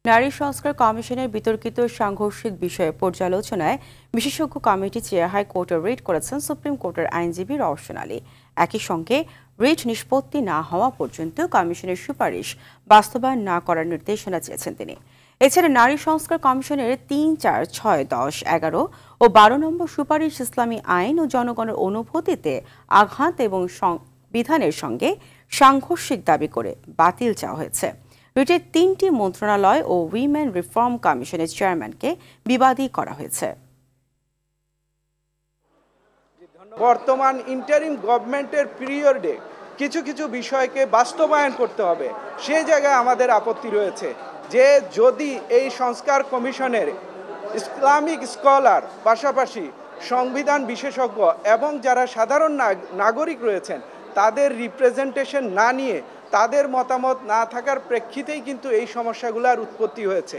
নারী সংস্কার কমিশনের বিতর্কিত সাংঘর্ষিক বিষয়ে পর্যালোচনায় বিশেষজ্ঞ কমিটি চেয়ে হাইকোর্টে রিট করেছেন সুপ্রিম কোর্টের আইনজীবী রওশন আলী। একই সঙ্গে রিট নিষ্পত্তি না হওয়া পর্যন্ত কমিশনের সুপারিশ বাস্তবায়ন না করার নির্দেশনা চেয়েছেন তিনি। এছাড়া নারী সংস্কার কমিশনের ৩, ৪, ৬, ১০, ১১ ও ১২ নম্বর সুপারিশ ইসলামী আইন ও জনগণের অনুভূতিতে আঘাত এবং সংবিধানের সঙ্গে সাংঘর্ষিক দাবি করে বাতিল চাওয়া হয়েছে। রিটের ৩টি মন্ত্রণালয় ও উইমেন রিফর্ম কমিশনের চেয়ারম্যানকে বিবাদী করা হয়েছে। বর্তমান ইন্টারিম গভর্নমেন্টের পিরিয়ডে কিছু কিছু বিষয়কে বাস্তবায়ন করতে হবে, সেই জায়গায় আমাদের আপত্তি রয়েছে যে যদি এই সংস্কার কমিশনের ইসলামিক স্কলার পাশাপাশি সংবিধান বিশেষজ্ঞ এবং যারা সাধারণ নাগরিক রয়েছেন তাদের রিপ্রেজেন্টেশন না নিয়ে, তাদের মতামত না থাকার প্রেক্ষিতেই কিন্তু এই সমস্যাগুলোর উৎপত্তি হয়েছে।